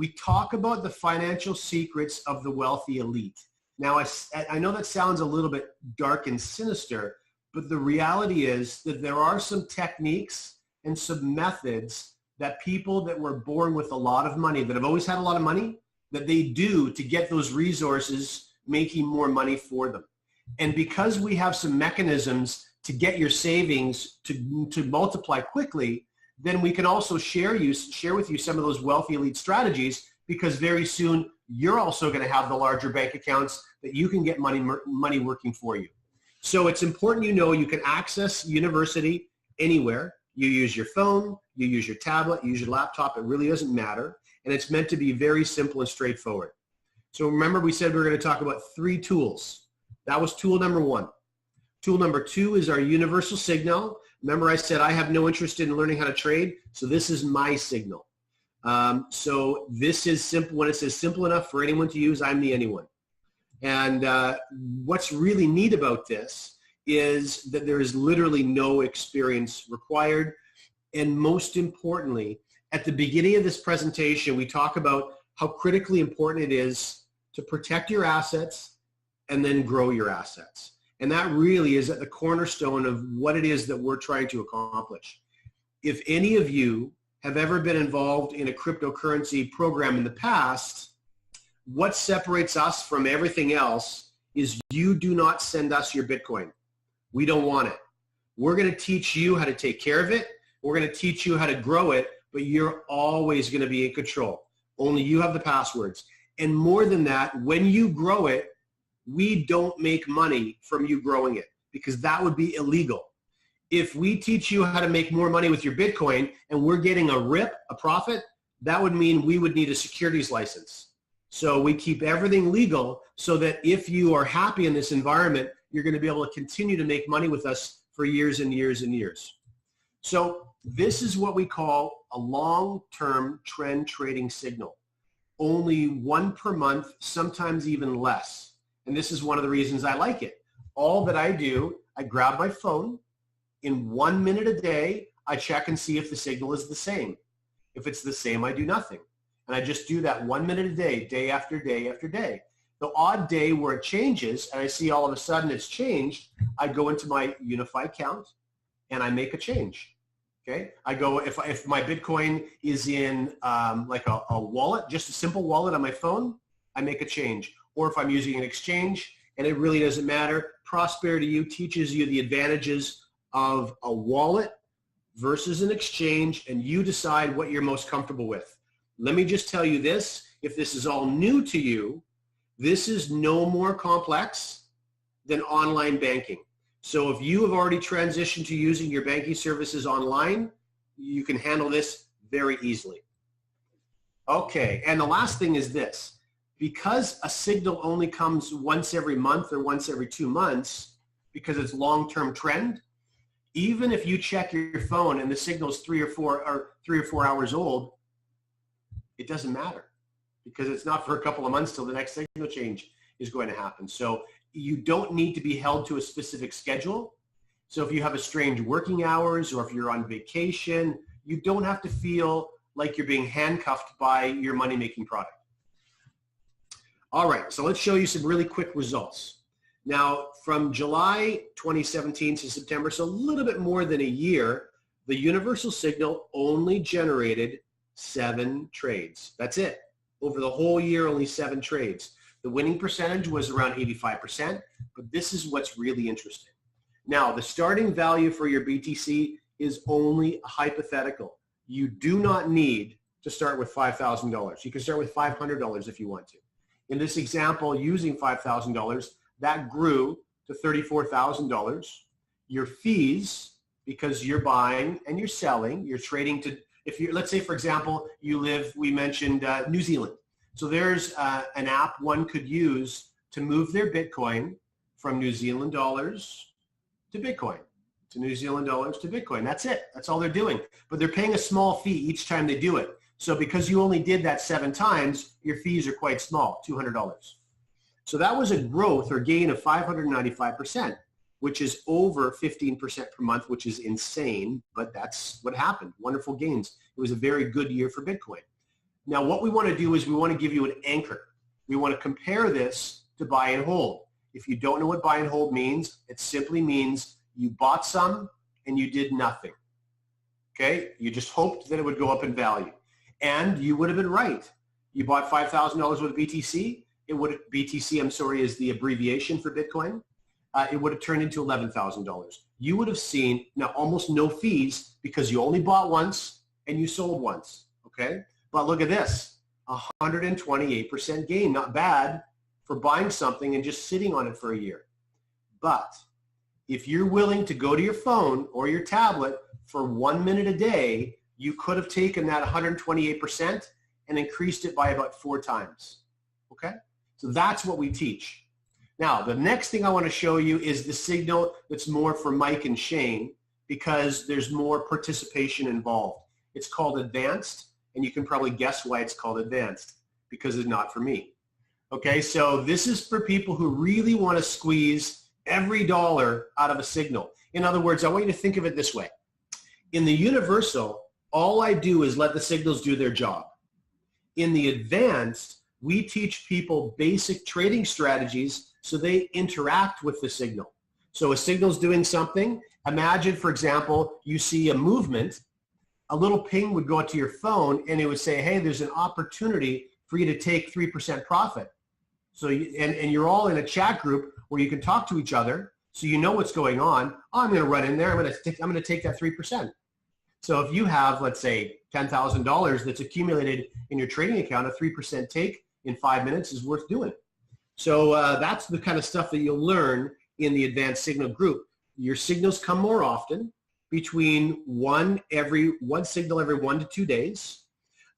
we talk about the financial secrets of the wealthy elite. Now, I know that sounds a little bit dark and sinister, but the reality is that there are some techniques and some methods that people that were born with a lot of money, that have always had a lot of money, that they do to get those resources making more money for them. And because we have some mechanisms to get your savings to multiply quickly, then we can also share with you some of those wealthy elite strategies, because very soon you're also going to have the larger bank accounts that you can get money working for you. So it's important you can access university anywhere. You use your phone, you use your tablet, you use your laptop, it really doesn't matter. And it's meant to be very simple and straightforward. So remember, we said we were going to talk about 3 tools. That was tool number 1. Tool number 2 is our universal signal. Remember, I said I have no interest in learning how to trade, so this is my signal. So this is simple. When it says simple enough for anyone to use, I'm the anyone. And what's really neat about this is that there is literally no experience required. And most importantly, at the beginning of this presentation, we talk about how critically important it is to protect your assets and then grow your assets. And that really is at the cornerstone of what it is that we're trying to accomplish. If any of you have ever been involved in a cryptocurrency program in the past, what separates us from everything else is you do not send us your Bitcoin. We don't want it. We're going to teach you how to take care of it. We're going to teach you how to grow it, but you're always going to be in control. Only you have the passwords. And more than that, when you grow it, we don't make money from you growing it, because that would be illegal. If we teach you how to make more money with your Bitcoin and we're getting a profit, that would mean we would need a securities license. So we keep everything legal so that if you are happy in this environment, you're going to be able to continue to make money with us for years and years and years. So this is what we call a long-term trend trading signal. Only 1 per month, sometimes even less. And this is one of the reasons I like it. All that I do, I grab my phone. In 1 minute a day, I check and see if the signal is the same. If it's the same, I do nothing. And I just do that 1 minute a day, day after day after day. The odd day where it changes and I see all of a sudden it's changed, I go into my unifii account and I make a change. Okay, I go, if my Bitcoin is in like a wallet, just a simple wallet on my phone, I make a change. Or if I'm using an exchange, and it really doesn't matter, Prosperity U teaches you the advantages of a wallet versus an exchange, and you decide what you're most comfortable with. Let me just tell you this, if this is all new to you, this is no more complex than online banking. So if you have already transitioned to using your banking services online, you can handle this very easily. Okay, and the last thing is this. Because a signal only comes once every month or once every 2 months, because it's long-term trend, even if you check your phone and the signal is 3 or 4 hours old, it doesn't matter, because it's not for a couple of months till the next signal change is going to happen. So you don't need to be held to a specific schedule. So if you have a strange working hours or if you're on vacation, you don't have to feel like you're being handcuffed by your money-making product. All right, so let's show you some really quick results. Now, from July 2017 to September, so a little bit more than a year, the universal signal only generated 7 trades. That's it. Over the whole year, only 7 trades. The winning percentage was around 85%, but this is what's really interesting. Now, the starting value for your BTC is only hypothetical. You do not need to start with $5,000. You can start with $500 if you want to. In this example, using $5,000, that grew to $34,000. Your fees, because you're buying and you're selling, you're trading to, if you're, let's say, for example, you live, we mentioned New Zealand. So there's an app one could use to move their Bitcoin from New Zealand dollars to Bitcoin, to New Zealand dollars to Bitcoin. That's it. That's all they're doing. But they're paying a small fee each time they do it. So because you only did that 7 times, your fees are quite small, $200. So that was a growth or gain of 595%, which is over 15% per month, which is insane, but that's what happened. Wonderful gains. It was a very good year for Bitcoin. Now, what we want to do is we want to give you an anchor. We want to compare this to buy and hold. If you don't know what buy and hold means, it simply means you bought some and you did nothing. Okay? You just hoped that it would go up in value. And you would have been right. You bought $5,000 worth of BTC. BTC, I'm sorry, is the abbreviation for Bitcoin. It would have turned into $11,000. You would have seen now almost no fees because you only bought once and you sold once. Okay? But look at this, 128% gain. Not bad for buying something and just sitting on it for a year. But if you're willing to go to your phone or your tablet for 1 minute a day, you could have taken that 128% and increased it by about 4 times. Okay? So that's what we teach. Now, the next thing I want to show you is the signal that's more for Mike and Shane because there's more participation involved. It's called advanced, and you can probably guess why it's called advanced, because it's not for me. Okay, so this is for people who really want to squeeze every dollar out of a signal. In other words, I want you to think of it this way. In the universal, all I do is let the signals do their job. In the advanced, we teach people basic trading strategies so they interact with the signal. So a signal's doing something. Imagine, for example, you see a movement. A little ping would go out to your phone and it would say, hey, there's an opportunity for you to take 3% profit. So and you're all in a chat group where you can talk to each other so you know what's going on. Oh, I'm going to run in there. I'm going to take that 3%. So if you have, let's say, $10,000 that's accumulated in your trading account, a 3% take in 5 minutes is worth doing. So that's the kind of stuff that you'll learn in the advanced signal group. Your signals come more often, between one signal every 1 to 2 days.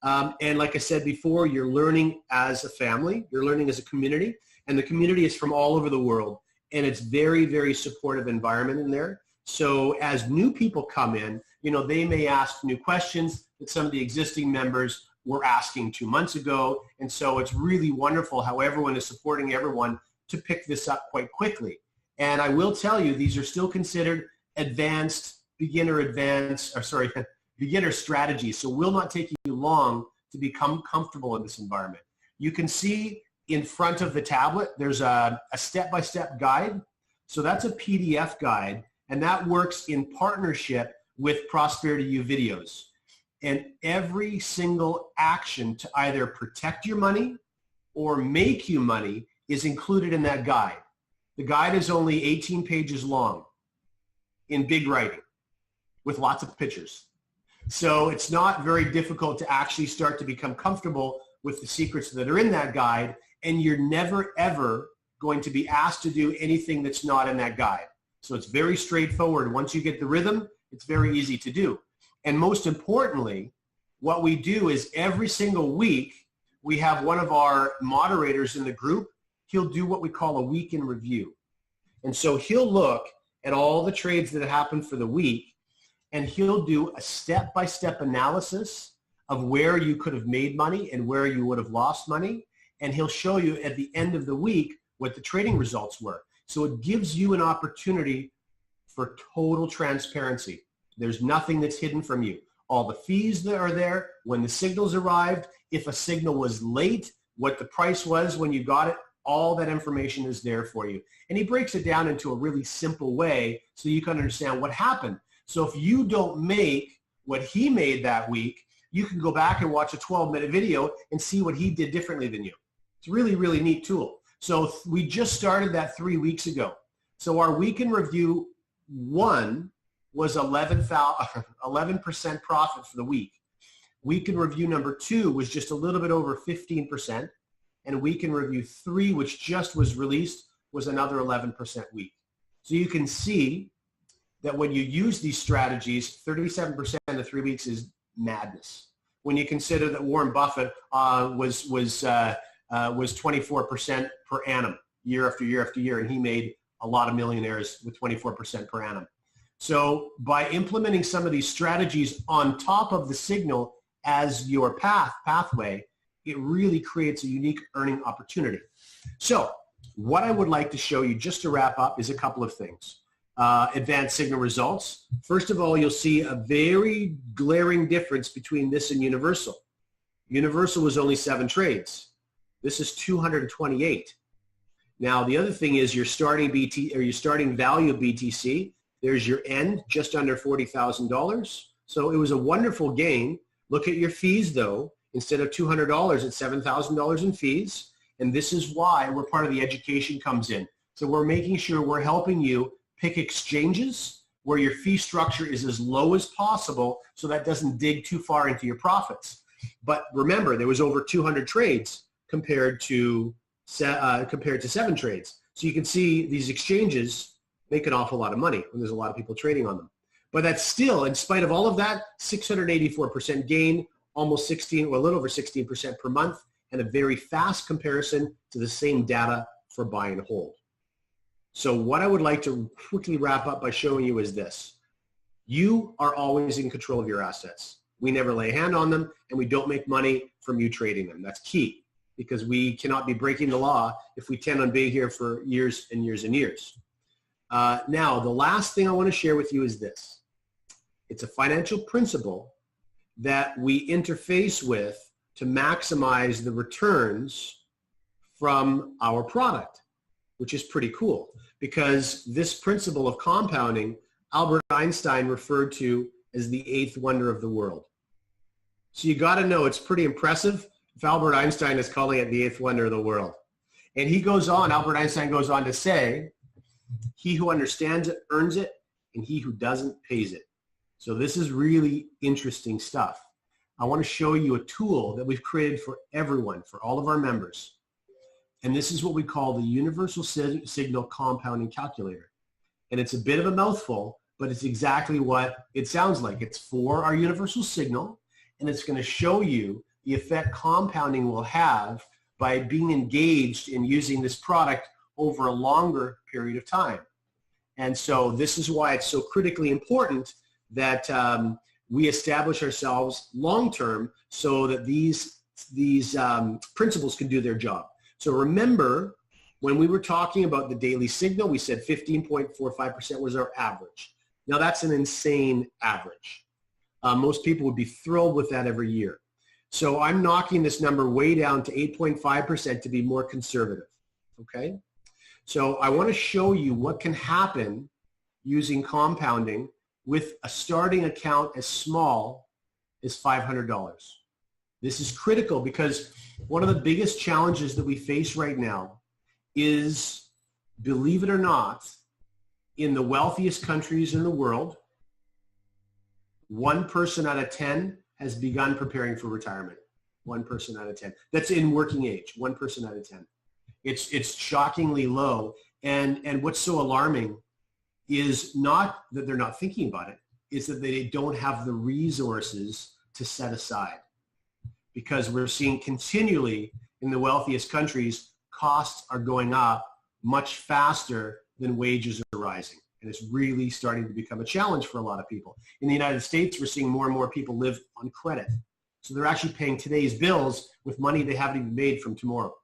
And like I said before, you're learning as a family, you're learning as a community, and the community is from all over the world. And it's very, very supportive environment in there. So as new people come in, you know, they may ask new questions that some of the existing members were asking 2 months ago. And so it's really wonderful how everyone is supporting everyone to pick this up quite quickly. And I will tell you, these are still considered beginner strategies. So it will not take you long to become comfortable in this environment. You can see in front of the tablet, there's a step-by-step guide. So that's a PDF guide, and that works in partnership with Prosperity U videos. And every single action to either protect your money or make you money is included in that guide. The guide is only 18 pages long in big writing with lots of pictures. So it's not very difficult to actually start to become comfortable with the secrets that are in that guide, and you're never, ever going to be asked to do anything that's not in that guide. So it's very straightforward. Once you get the rhythm, it's very easy to do. And most importantly, what we do is every single week, we have one of our moderators in the group. He'll do what we call a week in review. And so he'll look at all the trades that happened for the week, and he'll do a step-by-step analysis of where you could have made money and where you would have lost money. And he'll show you at the end of the week what the trading results were. So it gives you an opportunity for total transparency. There's nothing that's hidden from you. All the fees that are there, when the signals arrived, if a signal was late, what the price was when you got it, all that information is there for you. And he breaks it down into a really simple way so you can understand what happened. So if you don't make what he made that week, you can go back and watch a 12-minute video and see what he did differently than you. It's a really, really neat tool. So we just started that 3 weeks ago. So our week in review 1 was 11% profit for the week. Week in review number 2 was just a little bit over 15%. And week in review 3, which just was released, was another 11% week. So you can see that when you use these strategies, 37% in 3 weeks is madness. When you consider that Warren Buffett was 24% per annum, year after year after year, and he made a lot of millionaires with 24% per annum. So by implementing some of these strategies on top of the signal as your pathway, it really creates a unique earning opportunity. So what I would like to show you just to wrap up is a couple of things. Advanced signal results. First of all, you'll see a very glaring difference between this and universal. Universal was only 7 trades. This is 228. Now, the other thing is your starting your starting value of BTC. There's your end, just under $40,000. So it was a wonderful gain. Look at your fees, though. Instead of $200, it's $7,000 in fees. And this is why where part of the education comes in. So we're making sure we're helping you pick exchanges where your fee structure is as low as possible so that doesn't dig too far into your profits. But remember, there was over 200 trades compared to 7 trades. So you can see these exchanges make an awful lot of money when there's a lot of people trading on them. But that's still, in spite of all of that, 684% gain, almost 16 or a little over 16% per month, and a very fast comparison to the same data for buy and hold. So what I would like to quickly wrap up by showing you is this. You are always in control of your assets. We never lay a hand on them, and we don't make money from you trading them. That's key, because we cannot be breaking the law if we intend on being here for years and years and years. Now, the last thing I want to share with you is this. It's a financial principle that we interface with to maximize the returns from our product, which is pretty cool, because this principle of compounding, Albert Einstein referred to as the 8th wonder of the world. So you got to know, it's pretty impressive if Albert Einstein is calling it the 8th wonder of the world. And he goes on, Albert Einstein goes on to say, he who understands it earns it, and he who doesn't pays it. So this is really interesting stuff. I want to show you a tool that we've created for everyone, for all of our members. And this is what we call the Universal Signal Compounding Calculator. And it's a bit of a mouthful, but it's exactly what it sounds like. It's for our universal signal, and it's going to show you the effect compounding will have by being engaged in using this product over a longer period of time. And so this is why it's so critically important that we establish ourselves long-term so that these principles can do their job. So remember, when we were talking about the daily signal, we said 15.45% was our average. Now that's an insane average. Most people would be thrilled with that every year. So I'm knocking this number way down to 8.5% to be more conservative, okay? So I want to show you what can happen using compounding with a starting account as small as $500. This is critical because one of the biggest challenges that we face right now is, believe it or not, in the wealthiest countries in the world, 1 person out of 10 has begun preparing for retirement. 1 person out of 10. That's in working age, 1 person out of 10. It's shockingly low. And what's so alarming is not that they're not thinking about it, is that they don't have the resources to set aside. Because we're seeing continually in the wealthiest countries, costs are going up much faster than wages are rising. And it's really starting to become a challenge for a lot of people. In the United States, we're seeing more and more people live on credit. So they're actually paying today's bills with money they haven't even made from tomorrow,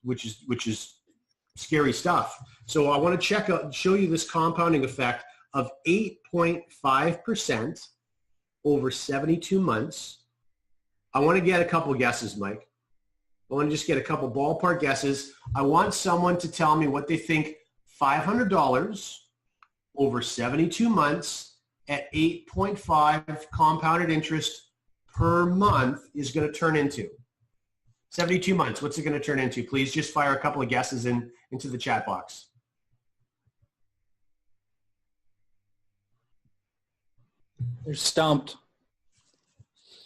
which is scary stuff. So I want to show you this compounding effect of 8.5% over 72 months. I want to get a couple guesses, Mike. I want to just get a couple ballpark guesses. I want someone to tell me what they think $500 over 72 months at 8.5 compounded interest per month is going to turn into. 72 months, what's it going to turn into? Please just fire a couple of guesses into the chat box. They're stumped.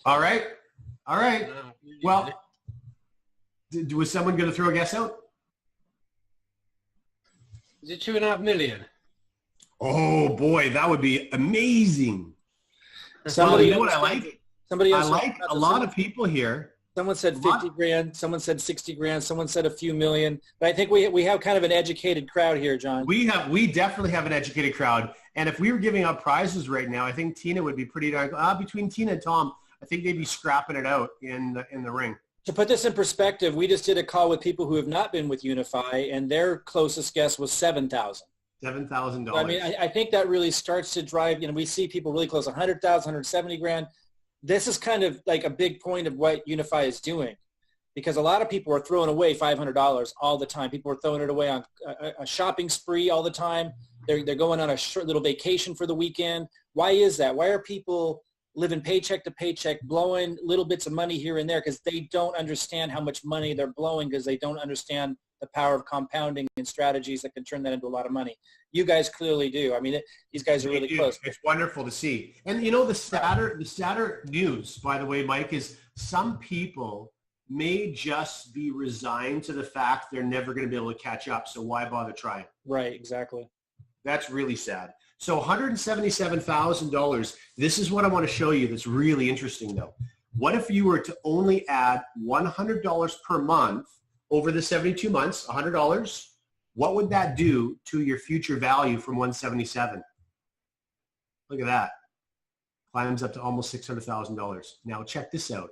All right. All right. Well, was someone going to throw a guess out? Is it 2.5 million? Oh boy, that would be amazing. Somebody, you know what I like? Somebody else. I like a lot of people here. Someone said 50 grand. Someone said 60 grand. Someone said a few million. But I think we have kind of an educated crowd here, John. We definitely have an educated crowd. And if we were giving out prizes right now, I think Tina would be pretty darn. Between Tina and Tom, I think they'd be scrapping it out in the ring. To put this in perspective, we just did a call with people who have not been with unifii, and their closest guess was $7,000. $7,000. So, I mean, I think that really starts to drive. We see people really close, 100,000, 170 grand. this is kind of like a big point of what unifii is doing, because a lot of people are throwing away $500 all the time. People are throwing it away on a shopping spree all the time. They're going on a short little vacation for the weekend. Why is that? Why are people living paycheck to paycheck, blowing little bits of money here and there? Because they don't understand how much money they're blowing, because they don't understand the power of compounding and strategies that can turn that into a lot of money. You guys clearly do. I mean, these guys are really close. It's wonderful to see. And you know, the sadder news, by the way, Mike, is some people may just be resigned to the fact they're never going to be able to catch up. So why bother trying? Right, exactly. That's really sad. So $177,000, this is what I want to show you that's really interesting though. What if you were to only add $100 per month over the 72 months, $100, what would that do to your future value from 177? Look at that. Climbs up to almost $600,000. Now check this out.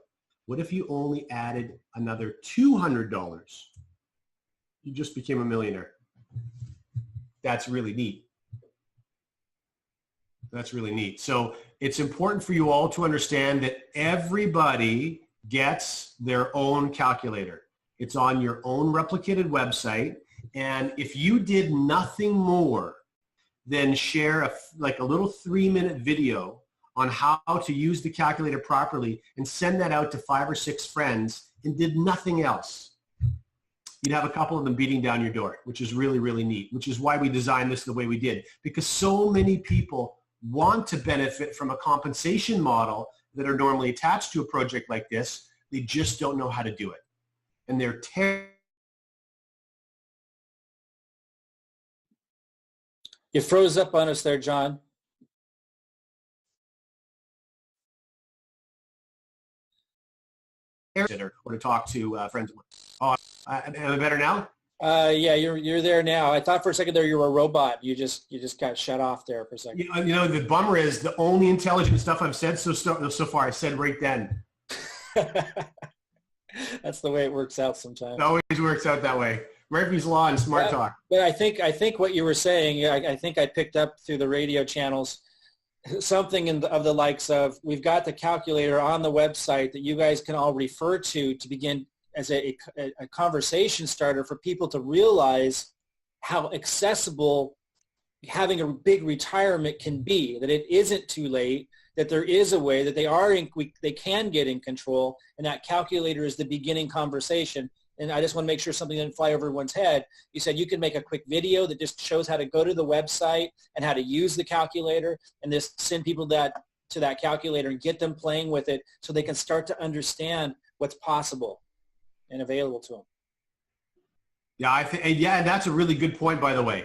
What if you only added another $200? You just became a millionaire. That's really neat. That's really neat. So it's important for you all to understand that everybody gets their own calculator. It's on your own replicated website. And if you did nothing more than share a little 3-minute video on how to use the calculator properly and send that out to 5 or 6 friends and did nothing else, you'd have a couple of them beating down your door, which is really, really neat, which is why we designed this the way we did, because so many people want to benefit from a compensation model that are normally attached to a project like this. They just don't know how to do it. And they're You froze up on us there, John. or to talk to friends. Oh, am I better now? Yeah, you're there now. I thought for a second there you were a robot. You just got shut off there for a second. You know, the bummer is the only intelligent stuff I've said so far I said right then. That's the way it works out sometimes. It always works out that way. Murphy's Law and smart talk. But I think what you were saying, I think I picked up through the radio channels something of the likes of, we've got the calculator on the website that you guys can all refer to begin as a conversation starter for people to realize how accessible having a big retirement can be, that it isn't too late, that there is a way, that they can get in control, and that calculator is the beginning conversation. And I just want to make sure something didn't fly over everyone's head. You said you can make a quick video that just shows how to go to the website and how to use the calculator, and just send people to that calculator and get them playing with it so they can start to understand what's possible and available to them. Yeah, and that's a really good point, by the way.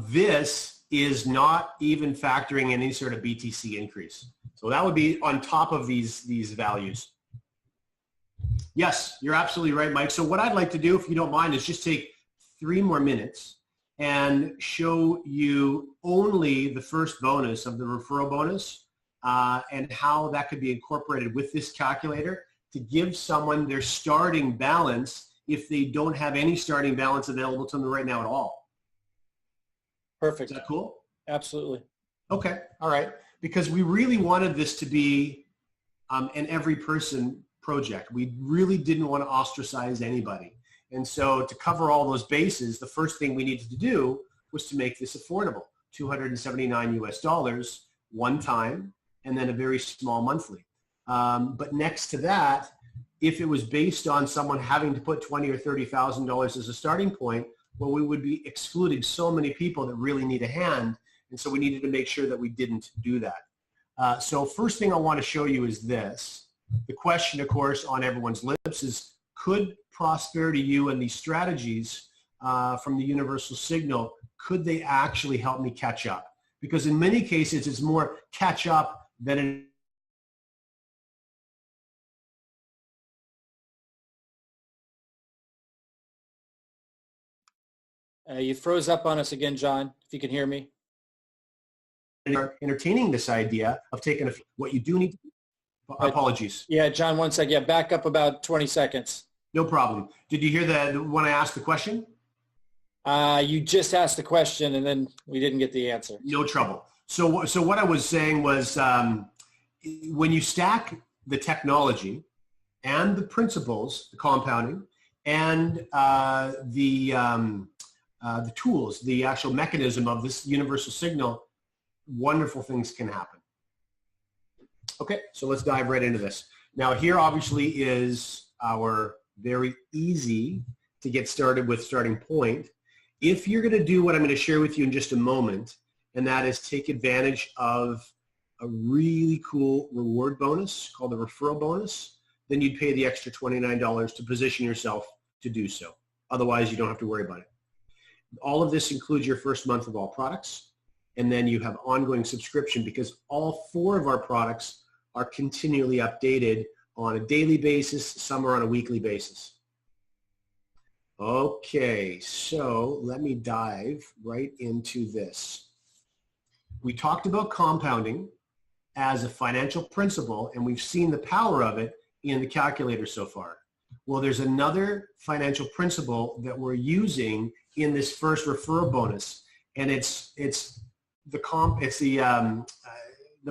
This is not even factoring in any sort of BTC increase. So that would be on top of these values. Yes, you're absolutely right, Mike. So what I'd like to do, if you don't mind, is just take 3 more minutes and show you only the first bonus of the referral bonus and how that could be incorporated with this calculator to give someone their starting balance if they don't have any starting balance available to them right now at all. Perfect. Is that cool? Absolutely. Okay. All right. Because we really wanted this to be an every person project. We really didn't want to ostracize anybody. And so to cover all those bases, the first thing we needed to do was to make this affordable, $279 US one time, and then a very small monthly. But next to that, if it was based on someone having to put $20,000 or $30,000 as a starting point, well, we would be excluding so many people that really need a hand. And so we needed to make sure that we didn't do that. So first thing I want to show you is this. The question, of course, on everyone's lips is, could Prosperity U and these strategies from the universal signal, could they actually help me catch up? Because in many cases, it's more catch up than an You froze up on us again, John, if you can hear me. entertaining this idea of taking what you do need to, apologies. Yeah, John, one sec. Yeah, back up about 20 seconds. No problem. Did you hear when I asked the question? You just asked the question and then we didn't get the answer. No trouble. So what I was saying was when you stack the technology and the principles, the compounding, and the tools, the actual mechanism of this universal signal, wonderful things can happen. Okay, so let's dive right into this. Now here obviously is our very easy to get started with starting point. If you're going to do what I'm going to share with you in just a moment, and that is take advantage of a really cool reward bonus called the referral bonus, then you'd pay the extra $29 to position yourself to do so. Otherwise, you don't have to worry about it. All of this includes your first month of all products, and then you have ongoing subscription because all 4 of our products are continually updated on a daily basis, some are on a weekly basis. Okay, so let me dive right into this. We talked about compounding as a financial principle, and we've seen the power of it in the calculator so far. Well, there's another financial principle that we're using in this first referral bonus, and it's the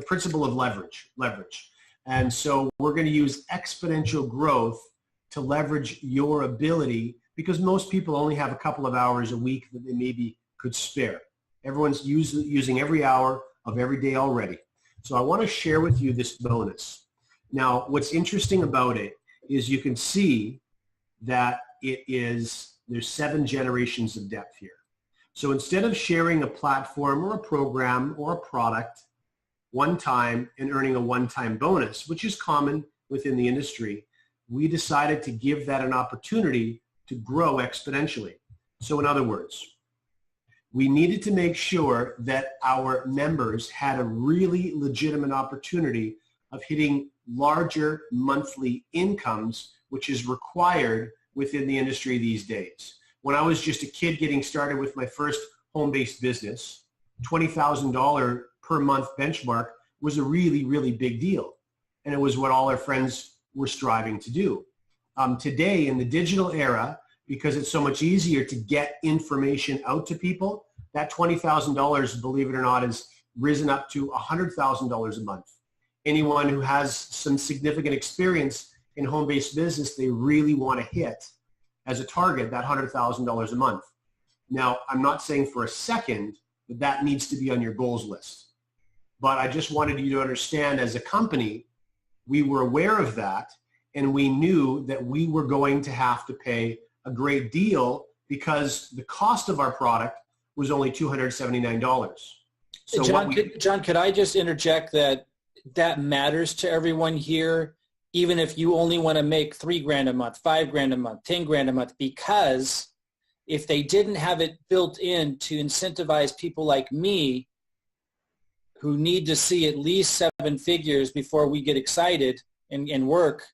principle of leverage. And so we're going to use exponential growth to leverage your ability, because most people only have a couple of hours a week that they maybe could spare. Everyone's using every hour of every day already. So I want to share with you this bonus. Now, what's interesting about it is you can see that there's 7 generations of depth here. So instead of sharing a platform or a program or a product one time and earning a one-time bonus, which is common within the industry, we decided to give that an opportunity to grow exponentially. So in other words, we needed to make sure that our members had a really legitimate opportunity of hitting larger monthly incomes, which is required within the industry these days. When I was just a kid getting started with my first home-based business, $20,000 per month benchmark was a really, really big deal. And it was what all our friends were striving to do. Today, in the digital era, because it's so much easier to get information out to people, that $20,000, believe it or not, has risen up to $100,000 a month. Anyone who has some significant experience in home-based business, they really want to hit as a target that $100,000 a month. Now, I'm not saying for a second that that needs to be on your goals list, but I just wanted you to understand as a company, we were aware of that, and we knew that we were going to have to pay a great deal because the cost of our product was only $279. So John, could I just interject that matters to everyone here, even if you only want to make $3,000 a month, $5,000 a month, $10,000 a month, because if they didn't have it built in to incentivize people like me who need to see at least 7 figures before we get excited and work,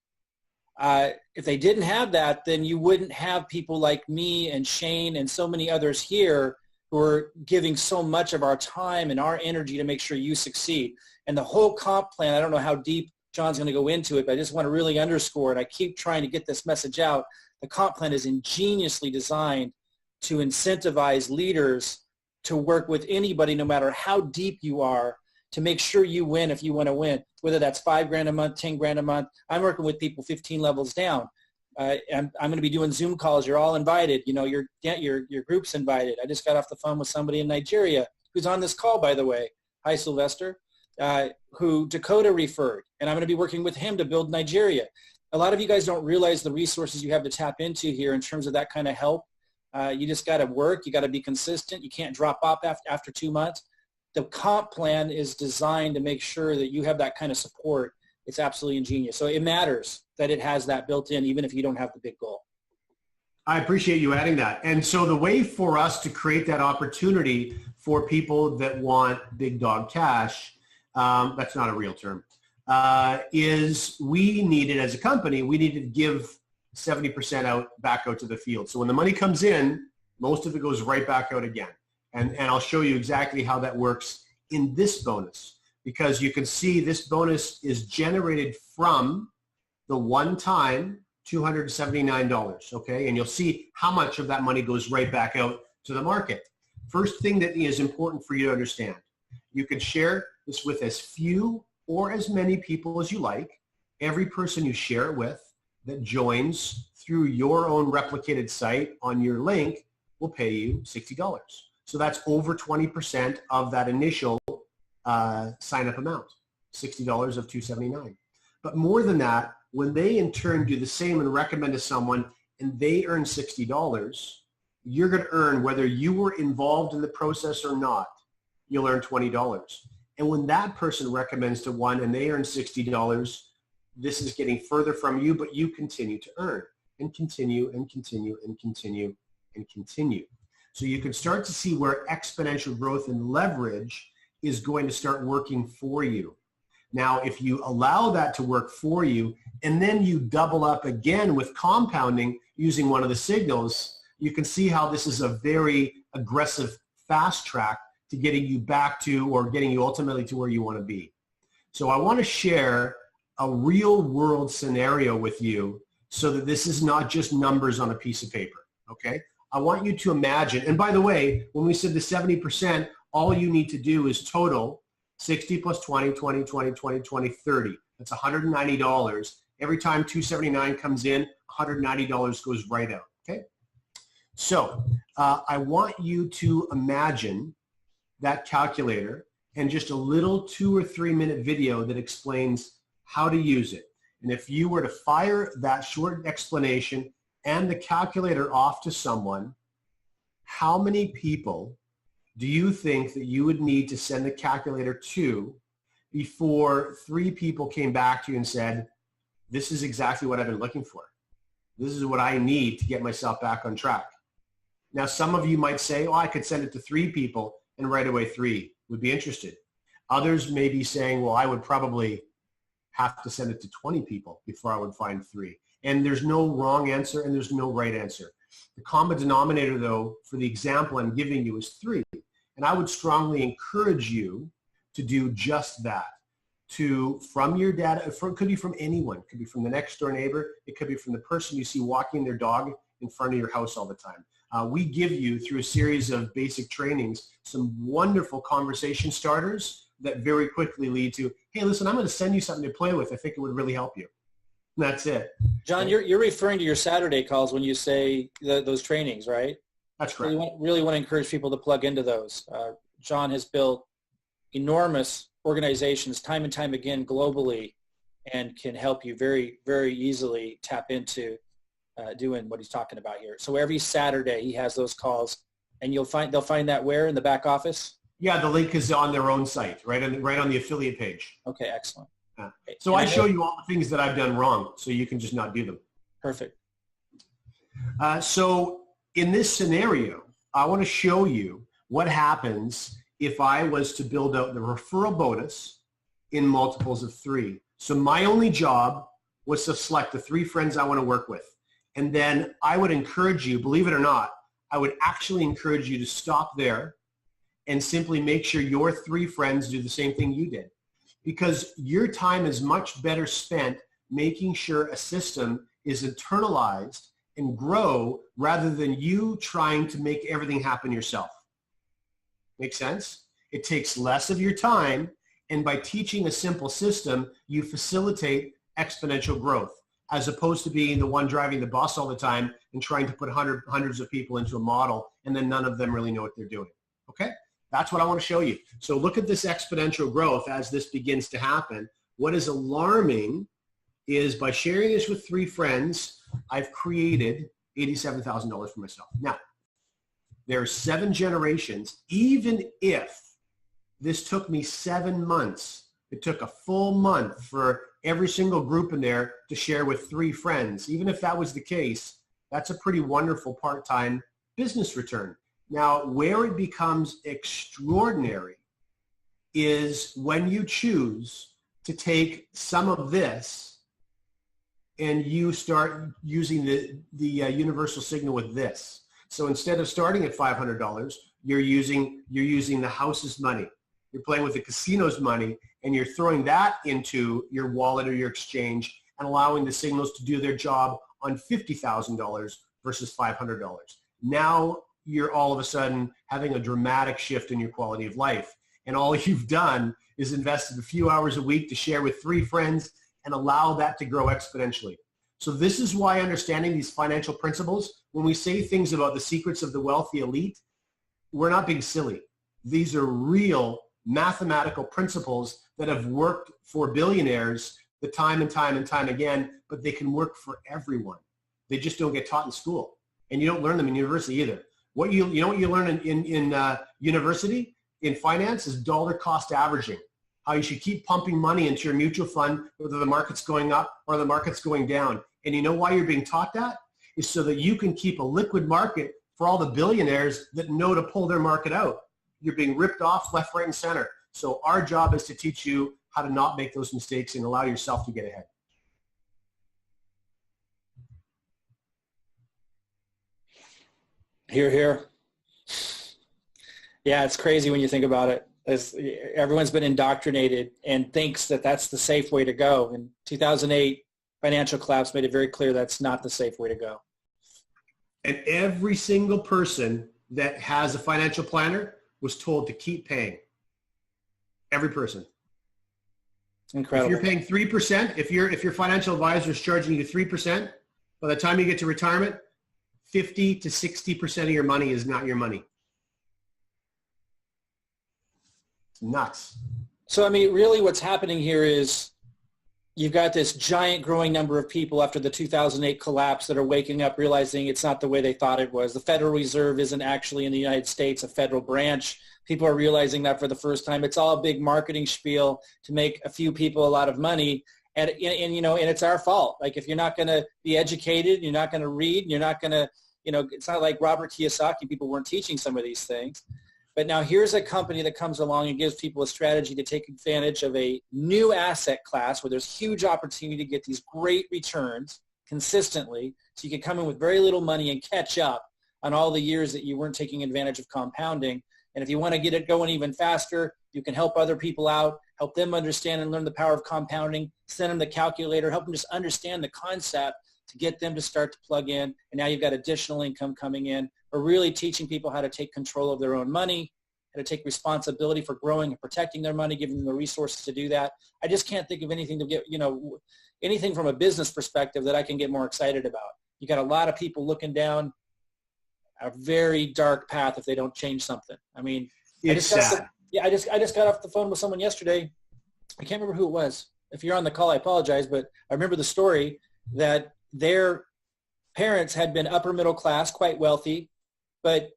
if they didn't have that, then you wouldn't have people like me and Shane and so many others here who are giving so much of our time and our energy to make sure you succeed. And the whole comp plan, I don't know how deep John's going to go into it, but I just want to really underscore it. I keep trying to get this message out. The comp plan is ingeniously designed to incentivize leaders to work with anybody, no matter how deep you are, to make sure you win if you want to win, whether that's $5,000 a month, $10,000 a month. I'm working with people 15 levels down. I'm going to be doing Zoom calls. You're all invited. You know, your group's invited. I just got off the phone with somebody in Nigeria who's on this call, by the way. Hi, Sylvester, who Dakota referred, and I'm going to be working with him to build Nigeria. A lot of you guys don't realize the resources you have to tap into here in terms of that kind of help. You just got to work. You got to be consistent. You can't drop off after 2 months. The comp plan is designed to make sure that you have that kind of support. It's absolutely ingenious. So it matters that it has that built in, even if you don't have the big goal. I appreciate you adding that. And so the way for us to create that opportunity for people that want big dog cash, that's not a real term, is we needed, as a company, we needed to give 70% back out to the field. So when the money comes in, most of it goes right back out again. And I'll show you exactly how that works in this bonus, because you can see this bonus is generated from the one-time $279, okay? And you'll see how much of that money goes right back out to the market. First thing that is important for you to understand, you can share this with as few or as many people as you like, every person you share it with that joins through your own replicated site on your link will pay you $60. So that's over 20% of that initial sign-up amount, $60 of $279. But more than that, when they in turn do the same and recommend to someone and they earn $60, you're going to earn, whether you were involved in the process or not, you'll earn $20. And when that person recommends to one and they earn $60, this is getting further from you, but you continue to earn and continue and continue and continue and continue. So you can start to see where exponential growth and leverage is going to start working for you. Now, if you allow that to work for you, and then you double up again with compounding using one of the signals, you can see how this is a very aggressive fast track to getting you back to, or getting you ultimately to where you want to be. So I want to share a real world scenario with you so that this is not just numbers on a piece of paper, okay? I want you to imagine, and by the way, when we said the 70%, all you need to do is total 60 plus 20, 20, 20, 20, 20, 30. That's $190. Every time 279 comes in, $190 goes right out, okay? So I want you to imagine that calculator and just a little 2 or 3 minute video that explains how to use it. And if you were to fire that short explanation and the calculator off to someone, how many people do you think that you would need to send the calculator to before 3 people came back to you and said, this is exactly what I've been looking for. This is what I need to get myself back on track. Now, some of you might say, oh, I could send it to 3 people and right away 3 would be interested. Others may be saying, well, I would probably have to send it to 20 people before I would find 3. And there's no wrong answer and there's no right answer. The common denominator, though, for the example I'm giving you is 3. And I would strongly encourage you to do just that. From your data, it could be from anyone. It could be from the next door neighbor. It could be from the person you see walking their dog in front of your house all the time. We give you, through a series of basic trainings, some wonderful conversation starters that very quickly lead to, hey, listen, I'm going to send you something to play with. I think it would really help you. And that's it. John, you're referring to your Saturday calls when you say those trainings, right? That's correct. Really want to encourage people to plug into those. John has built enormous organizations time and time again globally and can help you very, very easily tap into doing what he's talking about here. So every Saturday he has those calls, and they'll find that where in the back office? Yeah, the link is on their own site, right on the affiliate page. Okay, excellent. Yeah. So I show you all the things that I've done wrong, so you can just not do them. Perfect. So in this scenario, I want to show you what happens if I was to build out the referral bonus in multiples of 3. So my only job was to select the 3 friends I want to work with. And then I would encourage you, believe it or not, I would actually encourage you to stop there and simply make sure your 3 friends do the same thing you did. Because your time is much better spent making sure a system is internalized and grow rather than you trying to make everything happen yourself. Make sense? It takes less of your time, and by teaching a simple system, you facilitate exponential growth, as opposed to being the one driving the bus all the time and trying to put hundreds of people into a model, and then none of them really know what they're doing. Okay? That's what I want to show you. So look at this exponential growth as this begins to happen. What is alarming is by sharing this with 3 friends, I've created $87,000 for myself. Now, there are 7 generations. Even if this took me 7 months, it took a full month for every single group in there to share with 3 friends. Even if that was the case, that's a pretty wonderful part-time business return. Now, where it becomes extraordinary is when you choose to take some of this and you start using the universal signal with this. So instead of starting at $500, you're using the house's money. You're playing with the casino's money, and you're throwing that into your wallet or your exchange and allowing the signals to do their job on $50,000 versus $500. Now you're all of a sudden having a dramatic shift in your quality of life. And all you've done is invested a few hours a week to share with 3 friends, and allow that to grow exponentially. So this is why understanding these financial principles, when we say things about the secrets of the wealthy elite, we're not being silly. These are real mathematical principles that have worked for billionaires the time and time and time again, but they can work for everyone. They just don't get taught in school. And you don't learn them in university either. What you know what you learn in university, in finance, is dollar cost averaging. How you should keep pumping money into your mutual fund, whether the market's going up or the market's going down. And you know why you're being taught that? Is so that you can keep a liquid market for all the billionaires that know to pull their market out. You're being ripped off left, right, and center. So our job is to teach you how to not make those mistakes and allow yourself to get ahead. Hear, hear. Yeah, it's crazy when you think about it. Everyone's been indoctrinated and thinks that that's the safe way to go. In 2008, financial collapse made it very clear that's not the safe way to go. And every single person that has a financial planner was told to keep paying. Every person. Incredible. If you're paying 3%, if your financial advisor is charging you 3%, by the time you get to retirement, 50 to 60% of your money is not your money. It's nuts. So, I mean, really what's happening here is you've got this giant growing number of people after the 2008 collapse that are waking up realizing it's not the way they thought it was. The Federal Reserve isn't actually in the United States a federal branch. People are realizing that for the first time. It's all a big marketing spiel to make a few people a lot of money. And you know, and it's our fault. Like, if you're not going to be educated, you're not going to read, you're not going to, you know, it's not like Robert Kiyosaki. People weren't teaching some of these things. But now here's a company that comes along and gives people a strategy to take advantage of a new asset class where there's huge opportunity to get these great returns consistently. So you can come in with very little money and catch up on all the years that you weren't taking advantage of compounding. And if you want to get it going even faster, you can help other people out, help them understand and learn the power of compounding, send them the calculator, help them just understand the concept to get them to start to plug in. And now you've got additional income coming in. We're really teaching people how to take control of their own money, how to take responsibility for growing and protecting their money, giving them the resources to do that. I just can't think of anything to get, you know, anything from a business perspective that I can get more excited about. You got a lot of people looking down a very dark path if they don't change something. I mean, it's sad. I just got off the phone with someone yesterday. I can't remember who it was. If you're on the call, I apologize, but I remember the story that their parents had been upper middle class, quite wealthy, but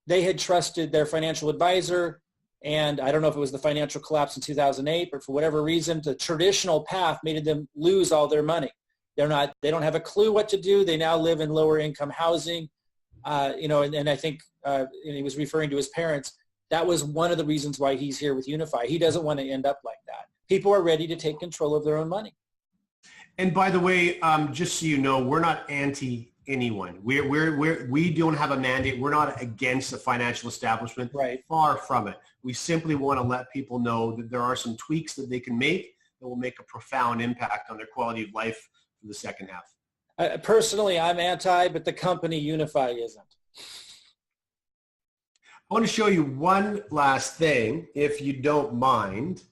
they had trusted their financial advisor, and I don't know if it was the financial collapse in 2008, but for whatever reason, the traditional path made them lose all their money. They don't have a clue what to do. They now live in lower income housing. You know, and I think and he was referring to his parents. That was one of the reasons why he's here with Unifii. He doesn't want to end up like that. People are ready to take control of their own money. And by the way, just so you know, we're not anti anyone. We don't have a mandate. We're not against the financial establishment. Right. Far from it. We simply want to let people know that there are some tweaks that they can make that will make a profound impact on their quality of life for the second half. Personally, I'm anti, but the company Unifii isn't. I want to show you one last thing, if you don't mind,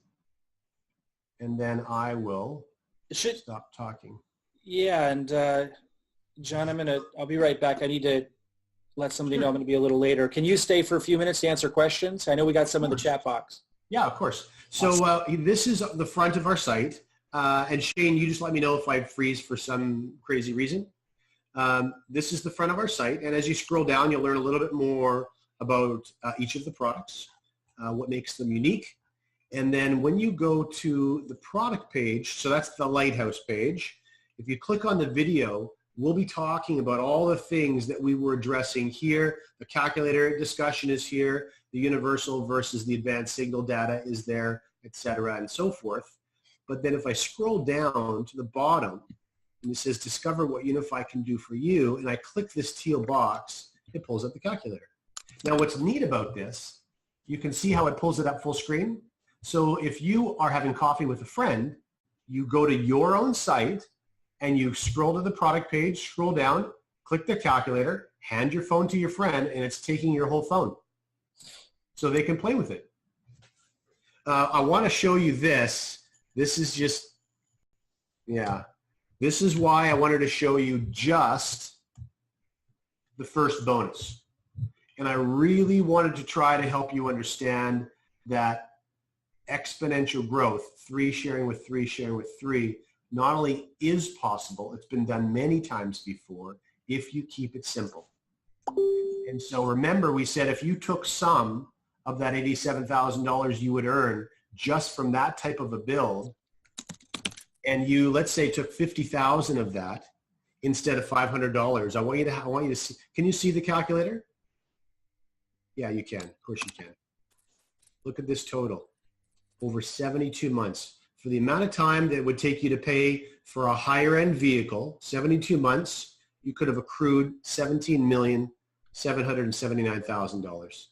and then I will stop talking. Yeah, and John, I'll be right back. I need to let somebody know I'm going to be a little later. Can you stay for a few minutes to answer questions? I know we got some in the chat box. Yeah, of course. So this is the front of our site. And Shane, you just let me know if I freeze for some crazy reason. This is the front of our site. And as you scroll down, you'll learn a little bit more about each of the products, what makes them unique. And then when you go to the product page, so that's the Lighthouse page, if you click on the video, we'll be talking about all the things that we were addressing here. The calculator discussion is here. The universal versus the advanced signal data is there, et cetera, and so forth. But then if I scroll down to the bottom, and it says discover what Unifii can do for you, and I click this teal box, it pulls up the calculator. Now what's neat about this, you can see how it pulls it up full screen. So if you are having coffee with a friend, you go to your own site and you scroll to the product page, scroll down, click the calculator, hand your phone to your friend, and it's taking your whole phone. So they can play with it. I want to show you this. This is just, Yeah. This is why I wanted to show you just the first bonus. And I really wanted to try to help you understand that exponential growth, 3 sharing with 3 sharing with 3, not only is possible, it's been done many times before if you keep it simple. And so remember, we said if you took some of that $87,000 you would earn just from that type of a build, and you, let's say, took 50,000 of that instead of $500, I want you to see, can you see the calculator? Yeah, you can. Of course you can. Look at this total over 72 months. For the amount of time that it would take you to pay for a higher end vehicle, 72 months, you could have accrued $17,779,000.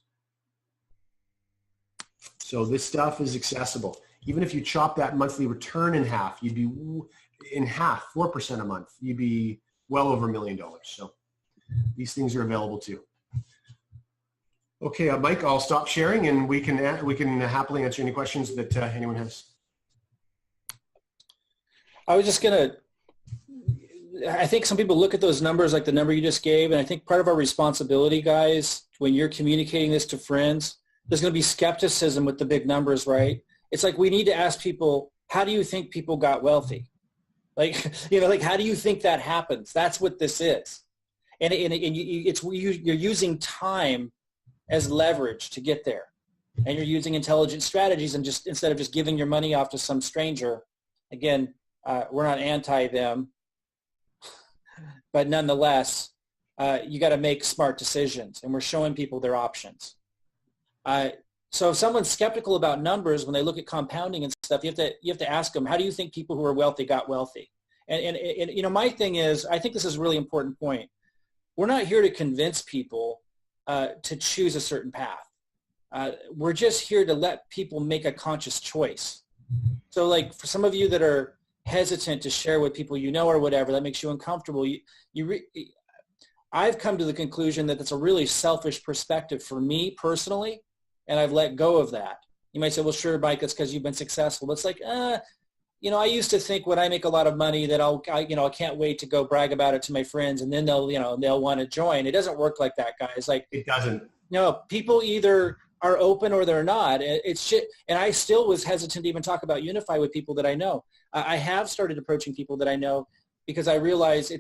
So this stuff is accessible. Even if you chop that monthly return in half, you'd be in half, 4% a month. You'd be well over $1 million. So these things are available too. Okay, Mike, I'll stop sharing and we can happily answer any questions that anyone has. I was just going to, I think some people look at those numbers like the number you just gave, and I think part of our responsibility, guys, when you're communicating this to friends, there's going to be skepticism with the big numbers, right? It's like we need to ask people, how do you think people got wealthy? Like, you know, like how do you think that happens? That's what this is. And you're using time as leverage to get there. And you're using intelligent strategies, and just instead of just giving your money off to some stranger, again, we're not anti them, but nonetheless, you got to make smart decisions, and we're showing people their options. So if someone's skeptical about numbers when they look at compounding and stuff, you have to ask them, how do you think people who are wealthy got wealthy? And you know, my thing is, I think this is a really important point. We're not here to convince people to choose a certain path. We're just here to let people make a conscious choice. So like for some of you that are hesitant to share with people you know or whatever, that makes you uncomfortable, I've come to the conclusion that that's a really selfish perspective for me personally, and I've let go of that. You might say, well, sure, Mike, it's because you've been successful. But it's like, you know, I used to think when I make a lot of money that I can't wait to go brag about it to my friends, and then they'll want to join. It doesn't work like that, guys. Like, it doesn't. No, people either are open or they're not. It's shit. And I still was hesitant to even talk about unifii with people that I know. I have started approaching people that I know because I realize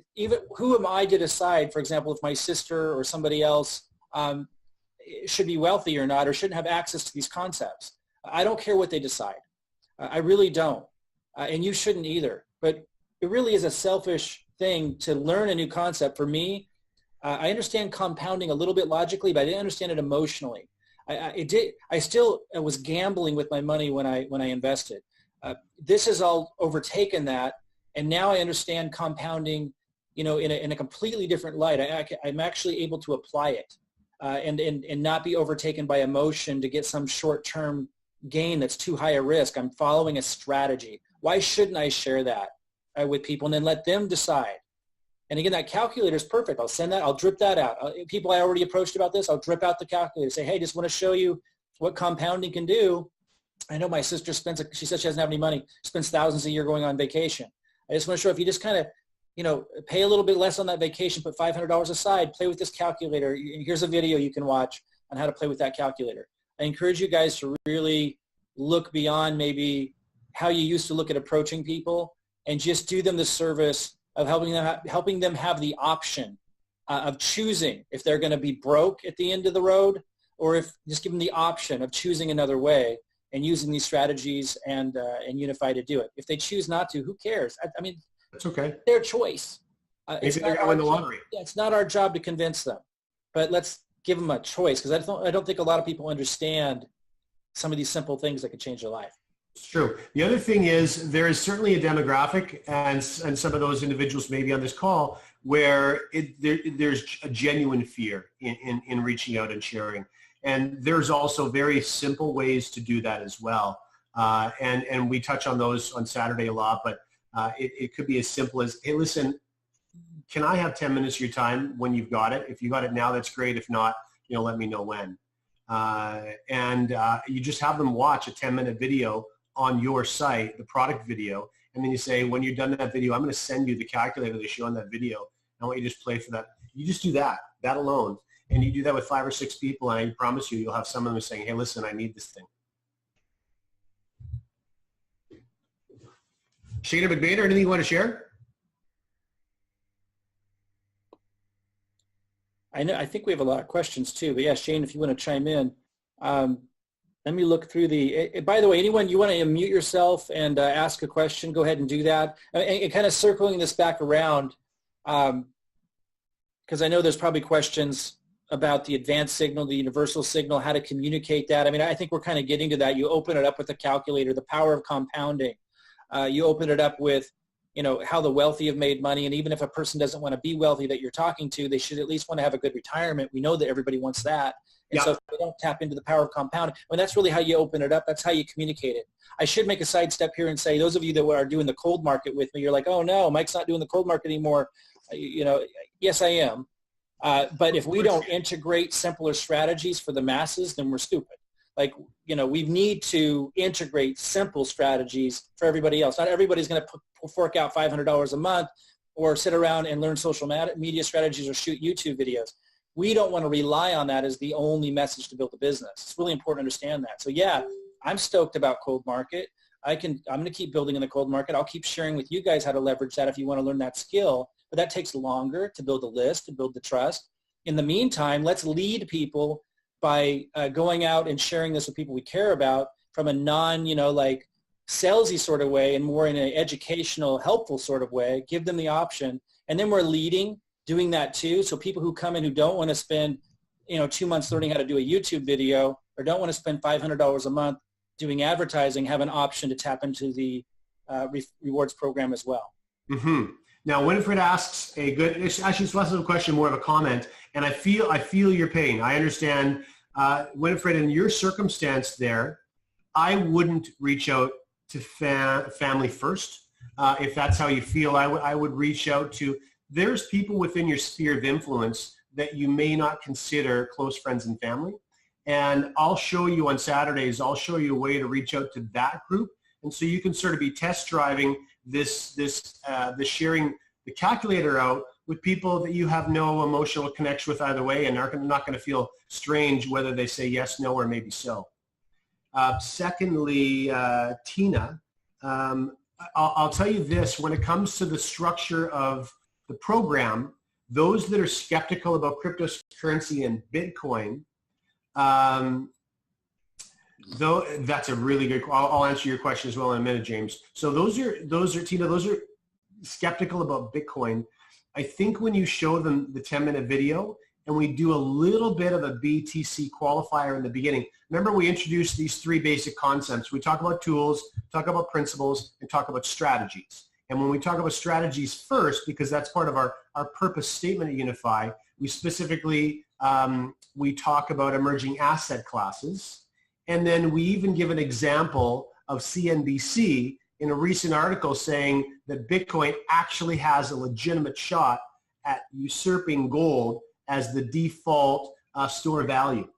who am I to decide, for example, if my sister or somebody else should be wealthy or not, or shouldn't have access to these concepts. I don't care what they decide. I really don't. And you shouldn't either. But it really is a selfish thing to learn a new concept. For me, I understand compounding a little bit logically, but I didn't understand it emotionally. I still was gambling with my money when I invested. This has all overtaken that, and now I understand compounding, you know, in a completely different light. I'm actually able to apply it and not be overtaken by emotion to get some short-term gain that's too high a risk. I'm following a strategy. Why shouldn't I share that with people and then let them decide? And again, that calculator is perfect. I'll send that. I'll drip that out. People I already approached about this, I'll drip out the calculator. Say, hey, just want to show you what compounding can do. I know my sister she says she doesn't have any money, spends thousands a year going on vacation. I just want to show if you just kind of, you know, pay a little bit less on that vacation, put $500 aside, play with this calculator. Here's a video you can watch on how to play with that calculator. I encourage you guys to really look beyond maybe how you used to look at approaching people, and just do them the service of helping them have the option of choosing if they're going to be broke at the end of the road, or if just give them the option of choosing another way and using these strategies and unifii to do it. If they choose not to, who cares? I mean, that's okay. Their choice. Maybe they're going to win the lottery. Yeah, it's not our job to convince them, but let's give them a choice, because I don't think a lot of people understand some of these simple things that could change their life. It's true. The other thing is there is certainly a demographic, and some of those individuals maybe on this call where there's a genuine fear in reaching out and sharing. And there's also very simple ways to do that as well. And we touch on those on Saturday a lot, but it could be as simple as, hey, listen, can I have 10 minutes of your time when you've got it? If you got it now, that's great. If not, you know, let me know when. And you just have them watch a 10-minute video on your site, the product video, and then you say, when you're done that video, I'm going to send you the calculator they show on that video. I want you to just play for that. You just do that alone. And you do that with 5 or 6 people, and I promise you, you'll have some of them saying, hey, listen, I need this thing. Shana McBader, anything you want to share? I think we have a lot of questions too, but yeah, Shane, if you want to chime in. Let me look through by the way, anyone, you want to unmute yourself and ask a question, go ahead and do that. And kind of circling this back around, because I know there's probably questions about the advanced signal, the universal signal, how to communicate that. I mean, I think we're kind of getting to that. You open it up with the calculator, the power of compounding. You open it up with, how the wealthy have made money. And even if a person doesn't want to be wealthy that you're talking to, they should at least want to have a good retirement. We know that everybody wants that. And so if they don't tap into the power of compounding, that's really how you open it up. That's how you communicate it. I should make a sidestep here and say, those of you that are doing the cold market with me, you're like, oh no, Mike's not doing the cold market anymore. Yes, I am. But if we don't integrate simpler strategies for the masses, then we're stupid. We need to integrate simple strategies for everybody else. Not everybody's going to fork out $500 a month or sit around and learn social media strategies or shoot YouTube videos. We don't want to rely on that as the only message to build a business. It's really important to understand that. So yeah, I'm stoked about cold market. I'm going to keep building in the cold market. I'll keep sharing with you guys how to leverage that if you want to learn that skill, but that takes longer to build a list, to build the trust. In the meantime, let's lead people by going out and sharing this with people we care about from a salesy sort of way and more in an educational, helpful sort of way. Give them the option. And then we're leading, doing that too. So people who come in who don't want to spend, 2 months learning how to do a YouTube video or don't want to spend $500 a month doing advertising have an option to tap into the rewards program as well. Mm-hmm. Now, Winifred asks actually it's less of a question, more of a comment, and I feel your pain. I understand, Winifred, in your circumstance there, I wouldn't reach out to family first. If that's how you feel, I would reach out to, there's people within your sphere of influence that you may not consider close friends and family. And I'll show you on Saturdays, I'll show you a way to reach out to that group. And so you can sort of be test driving the sharing the calculator out with people that you have no emotional connection with either way and are not going to feel strange whether they say yes, no, or maybe so. Secondly, Tina, I'll tell you this, when it comes to the structure of the program, those that are skeptical about cryptocurrency and Bitcoin, though that's a really good, I'll answer your question as well in a minute, James. So those are Tina, those are skeptical about Bitcoin. I think when you show them the 10-minute video and we do a little bit of a BTC qualifier in the beginning, remember we introduced these 3 basic concepts. We talk about tools, talk about principles, and talk about strategies. And when we talk about strategies first, because that's part of our purpose statement at Unify, we specifically, we talk about emerging asset classes. And then we even give an example of CNBC in a recent article saying that Bitcoin actually has a legitimate shot at usurping gold as the default store value.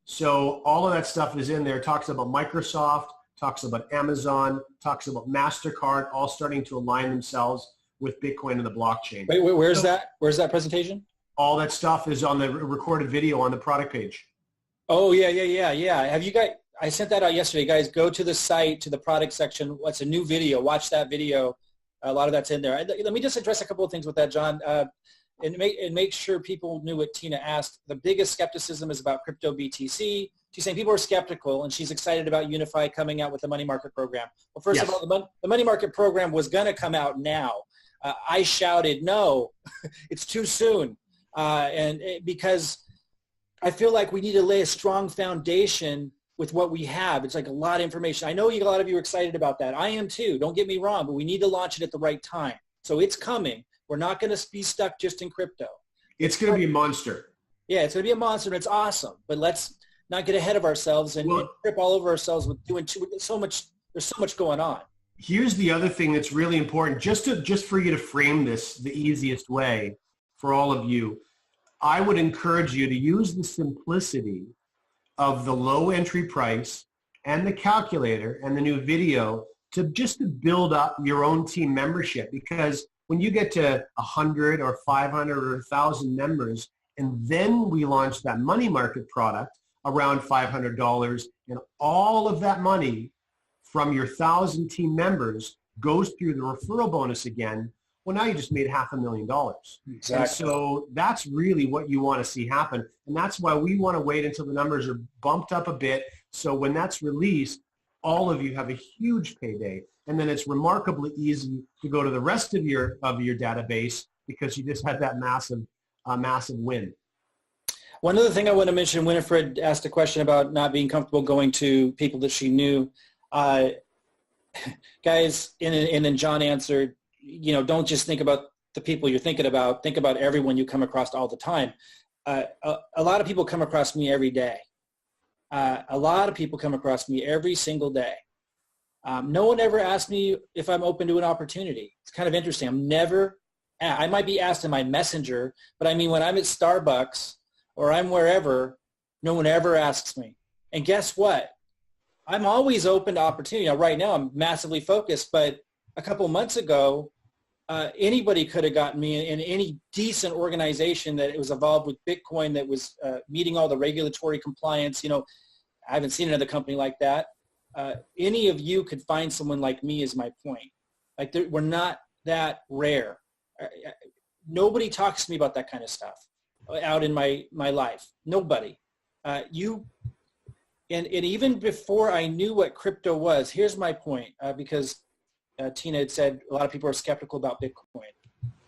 So all of that stuff is in there. It talks about Microsoft, talks about Amazon, talks about MasterCard, all starting to align themselves with Bitcoin and the blockchain. Wait, where's that? Where's that presentation? All that stuff is on the recorded video on the product page. Oh, yeah. Have you guys, I sent that out yesterday. Guys, go to the site, to the product section. What's a new video? Watch that video. A lot of that's in there. Let me just address a couple of things with that, John, and make sure people knew what Tina asked. The biggest skepticism is about crypto BTC. She's saying people are skeptical, and she's excited about Unify coming out with the money market program. Well, first of all, the money market program was going to come out now. I shouted, no, it's too soon. Because I feel like we need to lay a strong foundation with what we have. It's like a lot of information. I know a lot of you are excited about that. I am too. Don't get me wrong, but we need to launch it at the right time. So it's coming. We're not going to be stuck just in crypto. It's going to be a monster. Yeah, it's going to be a monster, and it's awesome. But let's not get ahead of ourselves and trip all over ourselves with doing so much. There's so much going on. Here's the other thing that's really important, just for you to frame this the easiest way for all of you. I would encourage you to use the simplicity of the low entry price and the calculator and the new video just to build up your own team membership, because when you get to 100 or 500 or 1,000 members, and then we launch that money market product around $500, and all of that money from your 1,000 team members goes through the referral bonus again, well, now you just made $500,000. Exactly. And so that's really what you want to see happen. And that's why we want to wait until the numbers are bumped up a bit. So when that's released, all of you have a huge payday. And then it's remarkably easy to go to the rest of your database because you just had that massive win. One other thing I want to mention, Winifred asked a question about not being comfortable going to people that she knew. Guys, and then John answered, don't just think about the people you're thinking about. Think about everyone you come across all the time. A lot of people come across me every day. A lot of people come across me every single day. No one ever asked me if I'm open to an opportunity. It's kind of interesting. I might be asked in my messenger, but I mean, when I'm at Starbucks or I'm wherever, no one ever asks me. And guess what? I'm always open to opportunity. Now, right now, I'm massively focused, but a couple of months ago, anybody could have gotten me in any decent organization that was involved with Bitcoin that was meeting all the regulatory compliance. I haven't seen another company like that. Any of you could find someone like me is my point. Like we're not that rare. Nobody talks to me about that kind of stuff out in my life. Nobody. And even before I knew what crypto was, here's my point, because Tina had said a lot of people are skeptical about Bitcoin.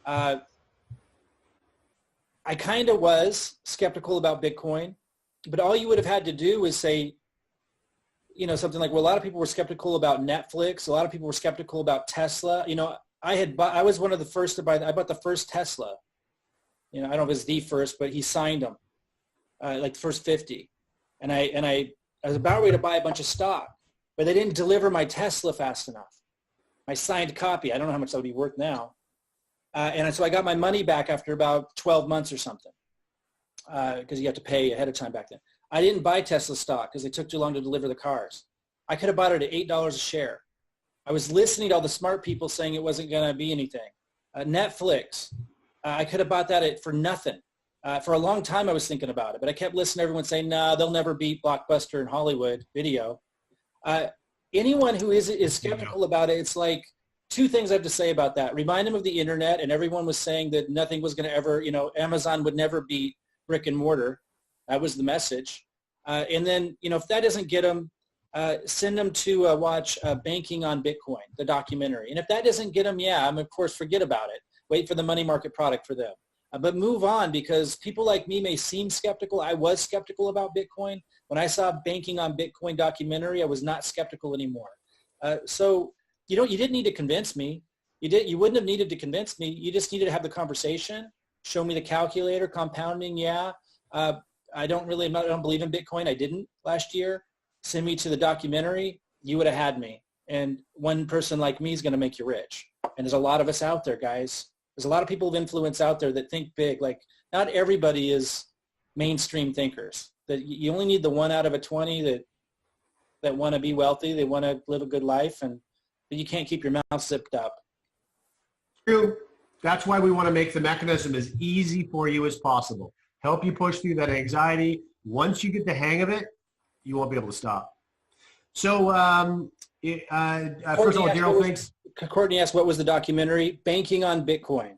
I kind of was skeptical about Bitcoin, but all you would have had to do was say, something like, well, a lot of people were skeptical about Netflix. A lot of people were skeptical about Tesla. I was one of the first to buy. I bought the first Tesla. I don't know if it's the first, but he signed them, like the first 50. And I was about ready to buy a bunch of stock, but they didn't deliver my Tesla fast enough. My signed copy. I don't know how much that would be worth now. And so I got my money back after about 12 months or something, because you have to pay ahead of time back then. I didn't buy Tesla stock because it took too long to deliver the cars. I could have bought it at $8 a share. I was listening to all the smart people saying it wasn't going to be anything. Netflix, I could have bought that for nothing. For a long time I was thinking about it, but I kept listening to everyone saying, nah, they'll never beat Blockbuster in Hollywood video. Anyone who is skeptical about it, it's like two things I have to say about that. Remind them of the internet, and everyone was saying that nothing was going to ever, Amazon would never beat brick and mortar. That was the message. And then, if that doesn't get them, send them to watch Banking on Bitcoin, the documentary. And if that doesn't get them, of course, forget about it. Wait for the money market product for them. But move on, because people like me may seem skeptical. I was skeptical about Bitcoin. When I saw Banking on Bitcoin documentary, I was not skeptical anymore. So, you didn't need to convince me. You wouldn't have needed to convince me. You just needed to have the conversation, show me the calculator, compounding, I don't believe in Bitcoin. I didn't last year. Send me to the documentary. You would have had me. And one person like me is going to make you rich. And there's a lot of us out there, guys. There's a lot of people of influence out there that think big. Like, not everybody is mainstream thinkers. That you only need the 1 out of 20 that want to be wealthy. They want to live a good life, and you can't keep your mouth zipped up. True. That's why we want to make the mechanism as easy for you as possible. Help you push through that anxiety. Once you get the hang of it, you won't be able to stop. So, first of all, Daryl, thanks. Courtney asked, what was the documentary? Banking on Bitcoin.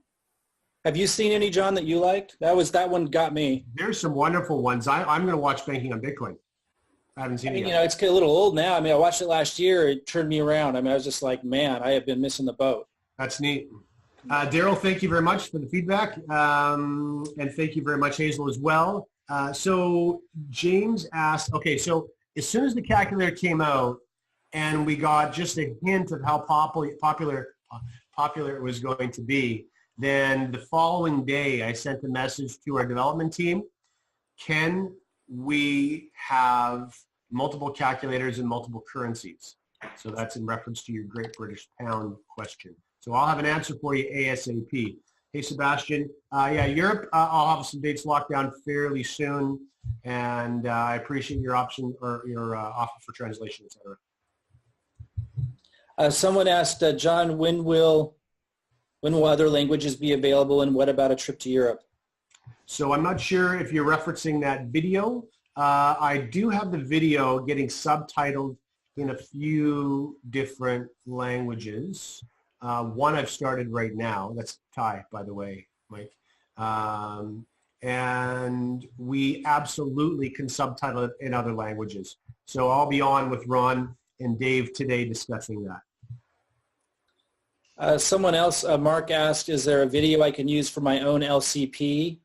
Have you seen any, John, that you liked? That one got me. There's some wonderful ones. I'm going to watch Banking on Bitcoin. I haven't seen it yet. It's a little old now. I watched it last year. It turned me around. I was just like, man, I have been missing the boat. That's neat. Daryl, thank you very much for the feedback. And thank you very much, Hazel, as well. So James asked, okay, so as soon as the calculator came out and we got just a hint of how popular it was going to be, then the following day I sent a message to our development team. Can we have multiple calculators in multiple currencies? So that's in reference to your Great British Pound question. So I'll have an answer for you ASAP. Hey, Sebastian. Europe, I'll have some dates locked down fairly soon. And I appreciate your option or your offer for translation, et cetera. Someone asked, John, when will other languages be available, and what about a trip to Europe? So I'm not sure if you're referencing that video. I do have the video getting subtitled in a few different languages. One I've started right now. That's Thai, by the way, Mike. And we absolutely can subtitle it in other languages. So I'll be on with Ron and Dave today discussing that. Someone else, Mark asked, is there a video I can use for my own LCP?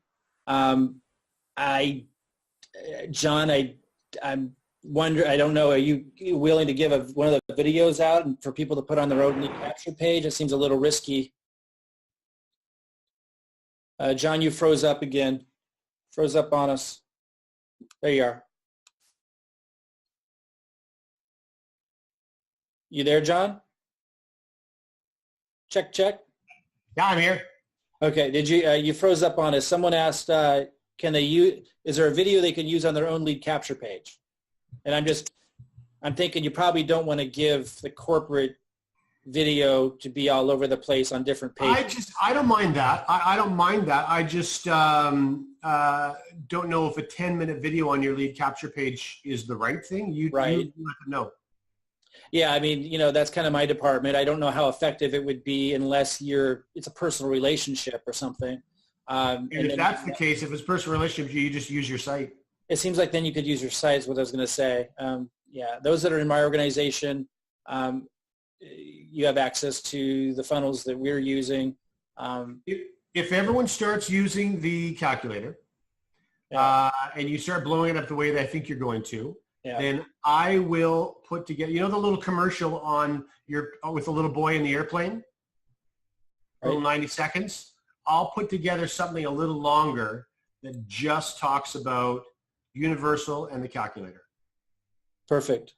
John, I'm wondering, I don't know, are you willing to give one of the videos out and for people to put on their own lead capture page? It seems a little risky. John, you froze up again. Froze up on us. There you are. You there, John? Check, check. Yeah, I'm here. Okay, did you froze up on us. Someone asked, is there a video they can use on their own lead capture page? And I'm thinking you probably don't want to give the corporate video to be all over the place on different pages. I don't mind that. I don't mind that. I just don't know if a 10-minute video on your lead capture page is the right thing. You let them know. Yeah, I mean, that's kind of my department. I don't know how effective it would be unless it's a personal relationship or something. And if that's the case, if it's personal relationship, you just use your site. It seems like then you could use your site is what I was going to say. Yeah, those that are in my organization, you have access to the funnels that we're using. If everyone starts using the calculator and you start blowing it up the way that I think you're going to, then I will put together, the little commercial on with the little boy in the airplane, little 90 seconds. I'll put together something a little longer that just talks about Universal and the calculator. Perfect.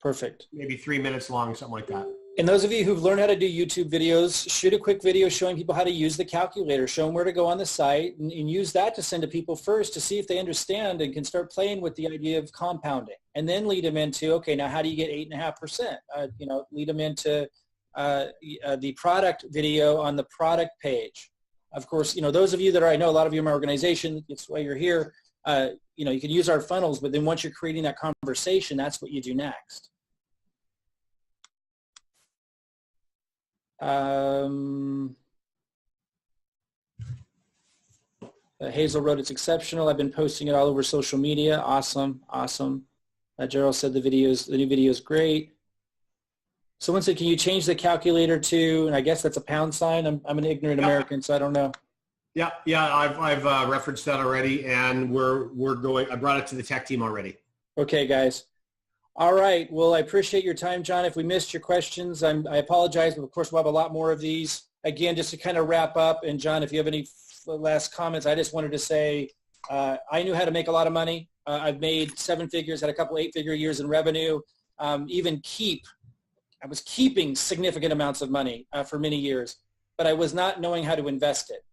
Perfect. Maybe 3 minutes long, something like that. And those of you who've learned how to do YouTube videos, shoot a quick video showing people how to use the calculator, show them where to go on the site, and use that to send to people first to see if they understand and can start playing with the idea of compounding. And then lead them into, okay, now how do you get 8.5%? Lead them into the product video on the product page. Of course, those of you that I know a lot of you in my organization, it's why you're here, you can use our funnels, but then once you're creating that conversation, that's what you do next. Hazel wrote, it's exceptional. I've been posting it all over social media. Awesome. Awesome. Gerald said the new video is great. Someone said, can you change the calculator to, and I guess that's a pound sign. I'm an ignorant American, so I don't know. Yeah. I've referenced that already, and we're going. I brought it to the tech team already. Okay, guys. All right. Well, I appreciate your time, John. If we missed your questions, I apologize, but of course we'll have a lot more of these. Again, just to kind of wrap up, and John, if you have any last comments, I just wanted to say I knew how to make a lot of money. I've made 7 figures, had a couple 8-figure years in revenue. I was keeping significant amounts of money for many years, but I was not knowing how to invest it.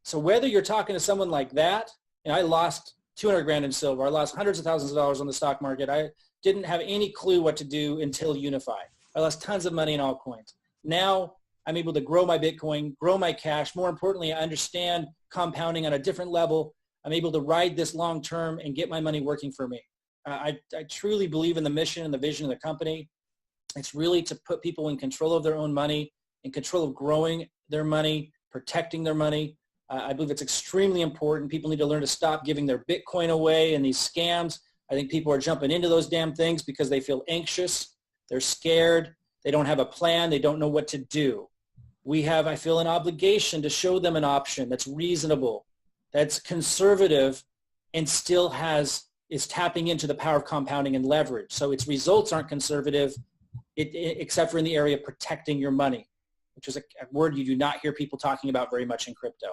So whether you're talking to someone like that, and I lost 200 grand in silver, I lost hundreds of thousands of dollars on the stock market. I didn't have any clue what to do until unifii. I lost tons of money in altcoins. Now I'm able to grow my Bitcoin, grow my cash. More importantly, I understand compounding on a different level. I'm able to ride this long term and get my money working for me. I truly believe in the mission and the vision of the company. It's really to put people in control of their own money, in control of growing their money, protecting their money. I believe it's extremely important. People need to learn to stop giving their Bitcoin away in these scams. I think people are jumping into those damn things because they feel anxious. They're scared. They don't have a plan. They don't know what to do. I feel an obligation to show them an option that's reasonable, that's conservative, and still is tapping into the power of compounding and leverage. So its results aren't conservative, except for in the area of protecting your money, which is a word you do not hear people talking about very much in crypto.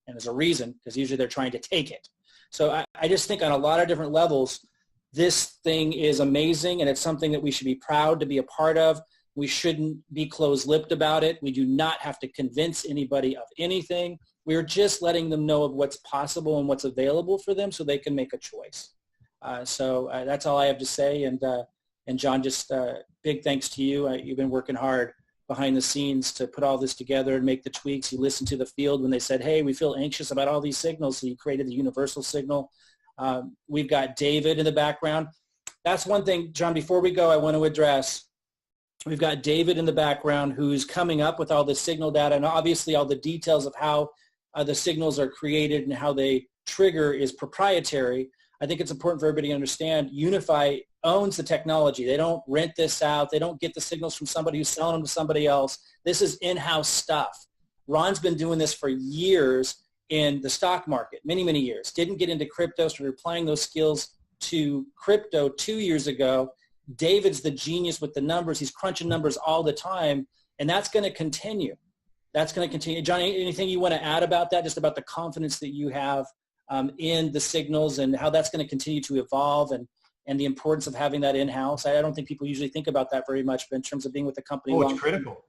And there's a reason, because usually they're trying to take it. So I just think on a lot of different levels, this thing is amazing, and it's something that we should be proud to be a part of. We shouldn't be closed-lipped about it. We do not have to convince anybody of anything. We're just letting them know of what's possible and what's available for them so they can make a choice. So that's all I have to say. And And John, just big thanks to you. You've been working hard behind the scenes to put all this together and make the tweaks. You listened to the field when they said, hey, we feel anxious about all these signals. So you created the universal signal. We've got David in the background. That's one thing, John, before we go, I want to address. We've got David in the background who's coming up with all the signal data and obviously all the details of how the signals are created and how they trigger is proprietary. I think it's important for everybody to understand unifii owns the technology. They don't rent this out. They don't get the signals from somebody who's selling them to somebody else. This is in-house stuff. Ron's been doing this for years in the stock market, many, many years. Didn't get into crypto, started applying those skills to crypto 2 years ago. David's the genius with the numbers. He's crunching numbers all the time, and that's going to continue. That's going to continue. John, anything you want to add about that, just about the confidence that you have in the signals and how that's going to continue to evolve and the importance of having that in-house? I don't think people usually think about that very much, but in terms of being with the company. Oh, it's critical.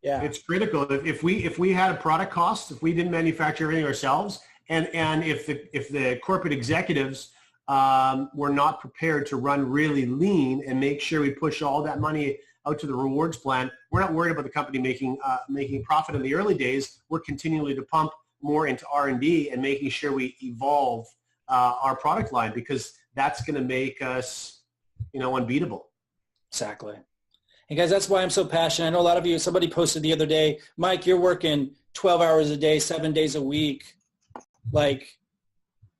Yeah. It's critical. If we had a product cost, if we didn't manufacture everything ourselves, and if the corporate executives were not prepared to run really lean and make sure we push all that money out to the rewards plan, we're not worried about the company making profit in the early days. We're continually to pump more into R&D and making sure we evolve our product line, because that's going to make us, unbeatable. Exactly. And guys, that's why I'm so passionate. I know a lot of you, somebody posted the other day, Mike, you're working 12 hours a day, 7 days a week. Like,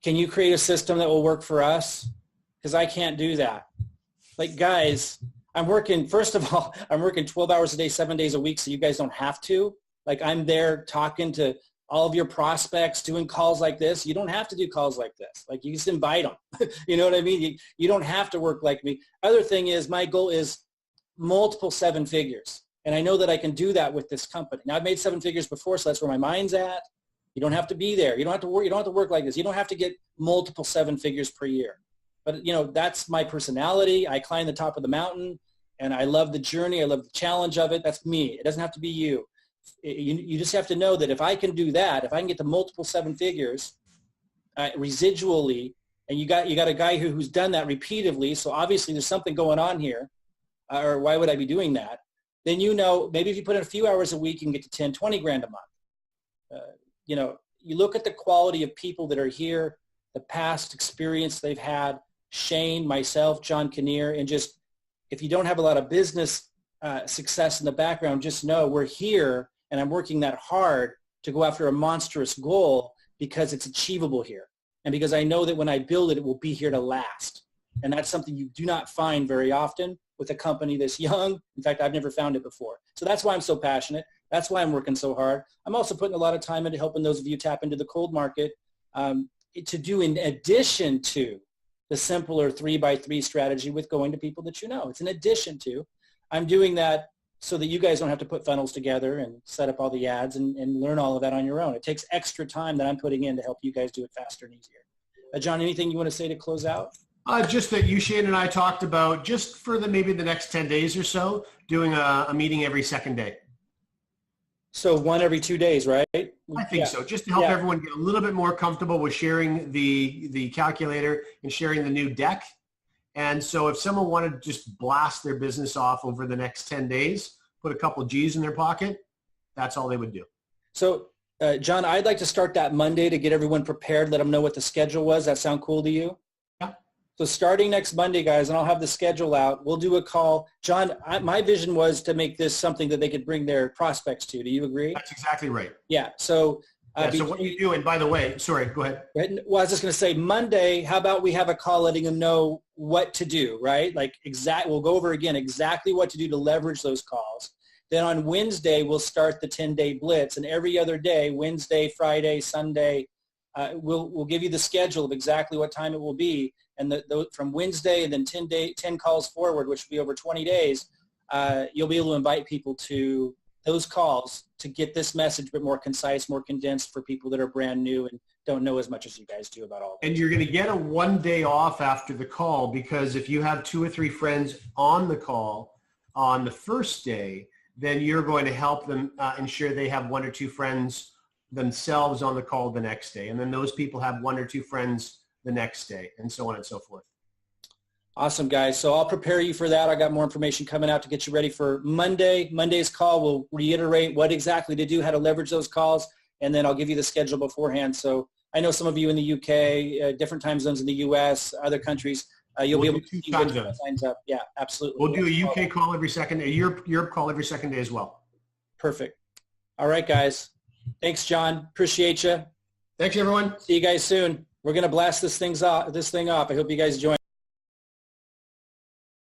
can you create a system that will work for us? Because I can't do that. Like, guys, first of all, I'm working 12 hours a day, 7 days a week, so you guys don't have to. Like, I'm there talking to all of your prospects, doing calls like this. You don't have to do calls like this. Like, you just invite them. You know what I mean? You don't have to work like me. Other thing is, my goal is multiple 7 figures. And I know that I can do that with this company. Now, I've made 7 figures before, so that's where my mind's at. You don't have to be there. You don't have to work. You don't have to work like this. You don't have to get multiple 7 figures per year. But, that's my personality. I climb the top of the mountain, and I love the journey. I love the challenge of it. That's me. It doesn't have to be you. You just have to know that if I can do that, if I can get to multiple 7 figures residually, and you got a guy who's done that repeatedly, so obviously there's something going on here, or why would I be doing that? Then maybe if you put in a few hours a week, you can get to 10, 20 grand a month. You look at the quality of people that are here, the past experience they've had, Shane, myself, John Kinnear, and just if you don't have a lot of business success in the background, just know we're here and I'm working that hard to go after a monstrous goal because it's achievable here. And because I know that when I build it, it will be here to last. And that's something you do not find very often with a company this young. In fact, I've never found it before. So that's why I'm so passionate. That's why I'm working so hard. I'm also putting a lot of time into helping those of you tap into the cold market to do in addition to the simpler 3x3 strategy with going to people that you know. It's in addition to. I'm doing that so that you guys don't have to put funnels together and set up all the ads and learn all of that on your own. It takes extra time that I'm putting in to help you guys do it faster and easier. John, anything you want to say to close out? Just that you, Shane, and I talked about just for maybe the next 10 days or so, doing a meeting every second day. So one every 2 days, right? I think so, just to help everyone get a little bit more comfortable with sharing the calculator and sharing the new deck. And so if someone wanted to just blast their business off over the next 10 days, put a couple of G's in their pocket, that's all they would do. So, John, I'd like to start that Monday to get everyone prepared, let them know what the schedule was. That sound cool to you? Yeah. So starting next Monday, guys, and I'll have the schedule out, we'll do a call. John, my vision was to make this something that they could bring their prospects to. Do you agree? That's exactly right. Yeah. So so what you do, and by the way, sorry, go ahead. Well, I was just going to say Monday, how about we have a call letting them know what to do, right? Like we'll go over again exactly what to do to leverage those calls. Then on Wednesday, we'll start the 10-day blitz. And every other day, Wednesday, Friday, Sunday, we'll give you the schedule of exactly what time it will be. And from Wednesday and then 10 calls forward, which will be over 20 days, you'll be able to invite people to those calls to get this message, but more concise, more condensed for people that are brand new and don't know as much as you guys do about all of this. And you're going to get a 1 day off after the call, because if you have 2 or 3 friends on the call on the first day, then you're going to help them ensure they have 1 or 2 friends themselves on the call the next day. And then those people have 1 or 2 friends the next day, and so on and so forth. Awesome, guys. So I'll prepare you for that. I got more information coming out to get you ready for Monday. Monday's call will reiterate what exactly to do, how to leverage those calls, and then I'll give you the schedule beforehand. So I know some of you in the UK, different time zones in the US, other countries, you'll be able to see which one signs up. Yeah, absolutely. We'll do a UK call every second, a Europe call every second day as well. Perfect. All right, guys. Thanks, John. Appreciate you. Thanks, everyone. See you guys soon. We're going to blast this thing off. I hope you guys join.